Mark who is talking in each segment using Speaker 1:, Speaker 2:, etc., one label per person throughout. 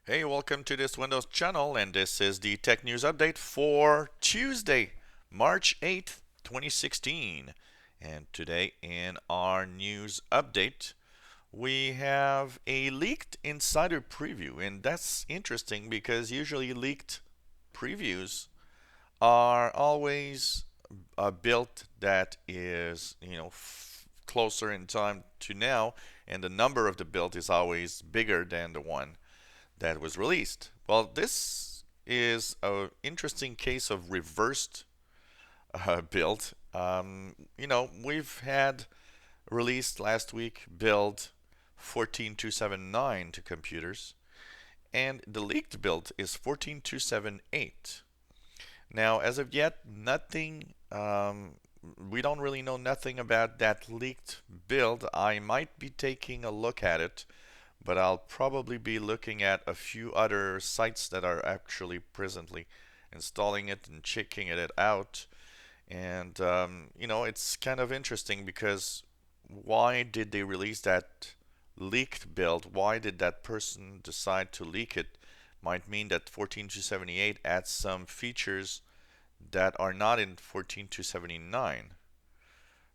Speaker 1: Hey, welcome to this Windows channel, and this is the tech news update for Tuesday, March 8th, 2016. And today in our news update, we have a leaked insider preview, and that's interesting because usually leaked previews are always a build that is, closer in time to now, and the number of the build is always bigger than the one that was released. Well, this is an interesting case of reversed build. We've had released last week build 14279 to computers, and the leaked build is 14278. Now, as of yet, nothing. We don't really know nothing about that leaked build. I might be taking a look at it, but I'll probably be looking at a few other sites that are actually presently installing it and checking it out. And it's kind of interesting because why did they release that leaked build? Why did that person decide to leak it? Might mean that 14278 adds some features that are not in 14279.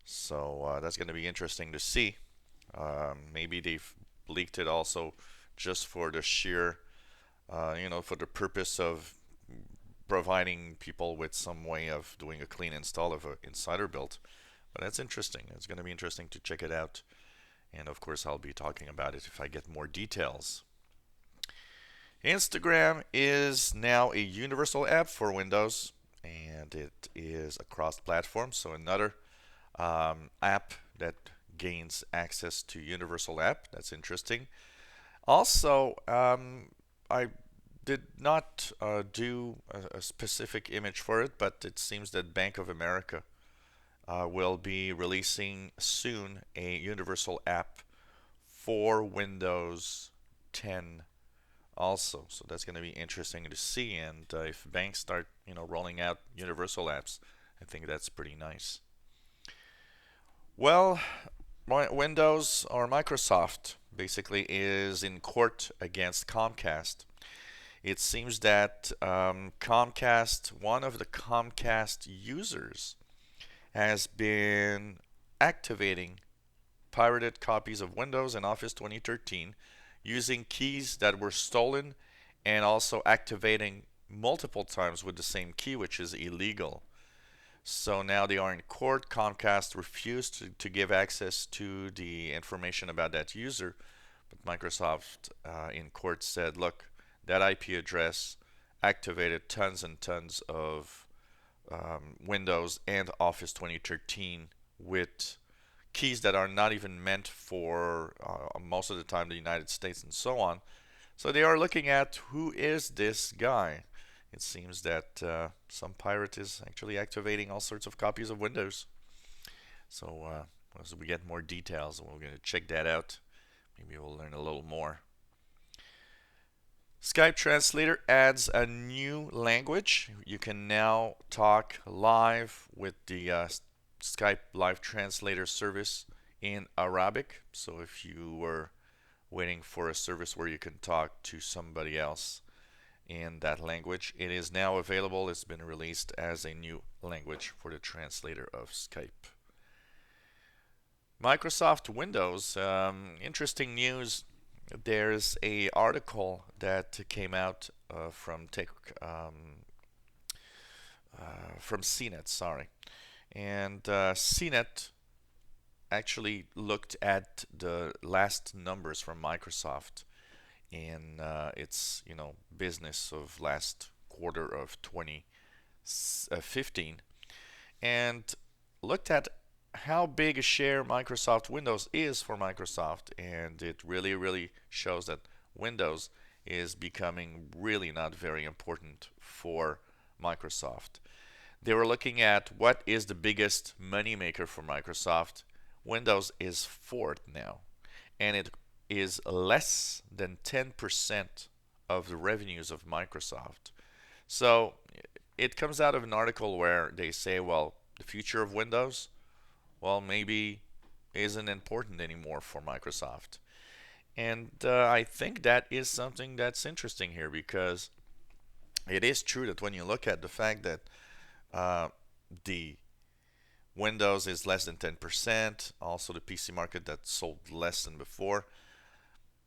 Speaker 1: So that's going to be interesting to see. Maybe they've leaked it also just for the sheer, for the purpose of providing people with some way of doing a clean install of an insider build. But that's interesting. It's going to be interesting to check it out. And of course, I'll be talking about it if I get more details. Instagram is now a universal app for Windows, and it is across platforms. So another app that gains access to universal app. That's interesting. Also, I did not do a specific image for it, but it seems that Bank of America will be releasing soon a universal app for Windows 10 also. So that's going to be interesting to see. And if banks start, rolling out universal apps, I think that's pretty nice. Well, Windows or Microsoft basically is in court against Comcast. It seems that Comcast, one of the Comcast users, has been activating pirated copies of Windows and Office 2013 using keys that were stolen and also activating multiple times with the same key, which is illegal. So now they are in court. Comcast refused to give access to the information about that user, but Microsoft in court said, look, that IP address activated tons and tons of Windows and Office 2013 with keys that are not even meant for most of the time the United States and so on. So they are looking at who is this guy. It seems that some pirate is actually activating all sorts of copies of Windows. So as we get more details, we're going to check that out. Maybe we'll learn a little more. Skype Translator adds a new language. You can now talk live with the Skype Live Translator service in Arabic. So if you were waiting for a service where you can talk to somebody else in that language, it is now available. It's been released as a new language for the translator of Skype. Microsoft Windows, interesting news. There's a article that came out from CNET, sorry, and CNET actually looked at the last numbers from Microsoft in its business of last quarter of 2015 and looked at how big a share Microsoft Windows is for Microsoft, and it really shows that Windows is becoming really not very important for Microsoft. They were looking at what is the biggest moneymaker for Microsoft. Windows is fourth now, and it is less than 10% of the revenues of Microsoft. So it comes out of an article where they say, well, the future of Windows, well, maybe isn't important anymore for Microsoft. And I think that is something that's interesting here, because it is true that when you look at the fact that the Windows is less than 10%, also the PC market that sold less than before,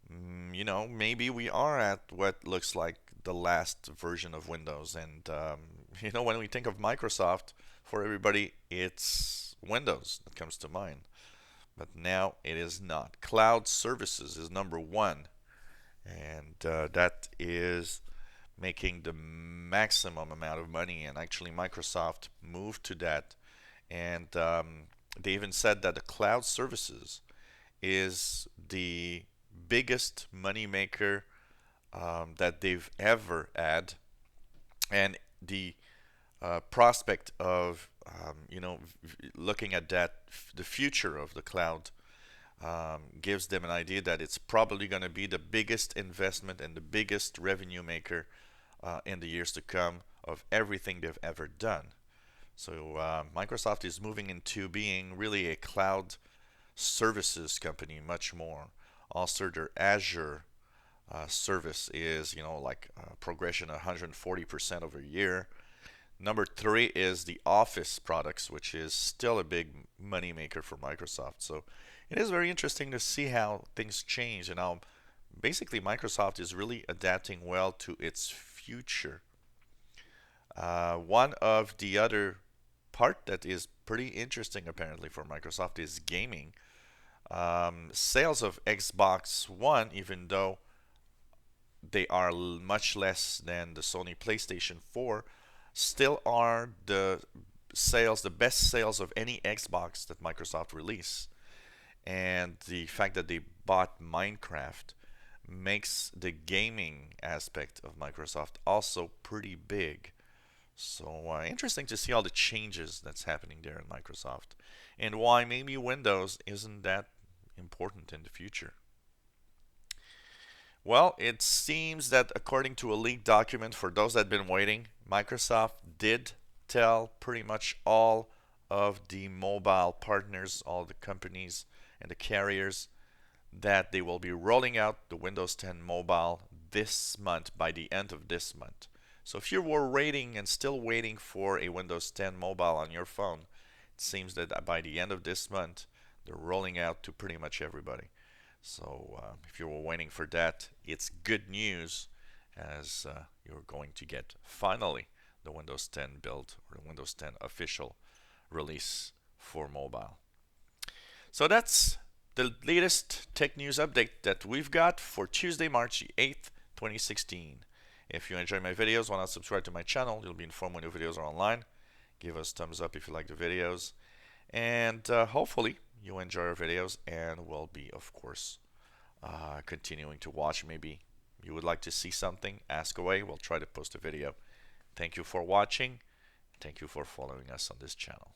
Speaker 1: maybe we are at what looks like the last version of Windows. And, when we think of Microsoft, for everybody, it's Windows that comes to mind. But now it is not. Cloud services is number one. And that is making the maximum amount of money. And actually, Microsoft moved to that. And they even said that the cloud services is the biggest money maker that they've ever had. And the prospect of looking at that, the future of the cloud, gives them an idea that it's probably going to be the biggest investment and the biggest revenue maker in the years to come of everything they've ever done. So Microsoft is moving into being really a cloud services company much more. Also, their Azure service is, like progression 140% over a year. Number three is the Office products, which is still a big money maker for Microsoft. So it is very interesting to see how things change and how basically Microsoft is really adapting well to its future. One of the other part that is pretty interesting apparently for Microsoft is gaming. Sales of Xbox One, even though they are much less than the Sony PlayStation 4, still are the best sales of any Xbox that Microsoft released. And the fact that they bought Minecraft makes the gaming aspect of Microsoft also pretty big. So interesting to see all the changes that's happening there in Microsoft, and why maybe Windows isn't that important in the future. Well, it seems that according to a leaked document, for those that have been waiting, Microsoft did tell pretty much all of the mobile partners, all the companies and the carriers, that they will be rolling out the Windows 10 Mobile this month, by the end of this month. So if you were waiting and still waiting for a Windows 10 Mobile on your phone, it seems that by the end of this month, they're rolling out to pretty much everybody. So if you were waiting for that, it's good news, as you're going to get finally the Windows 10 build, or the Windows 10 official release for mobile. So that's the latest tech news update that we've got for Tuesday, March 8th, 2016. If you enjoy my videos, why not subscribe to my channel? You'll be informed when new videos are online. Give us thumbs up if you like the videos. And hopefully you enjoy our videos, and will be, of course, continuing to watch. Maybe you would like to see something, ask away. We'll try to post a video. Thank you for watching. Thank you for following us on this channel.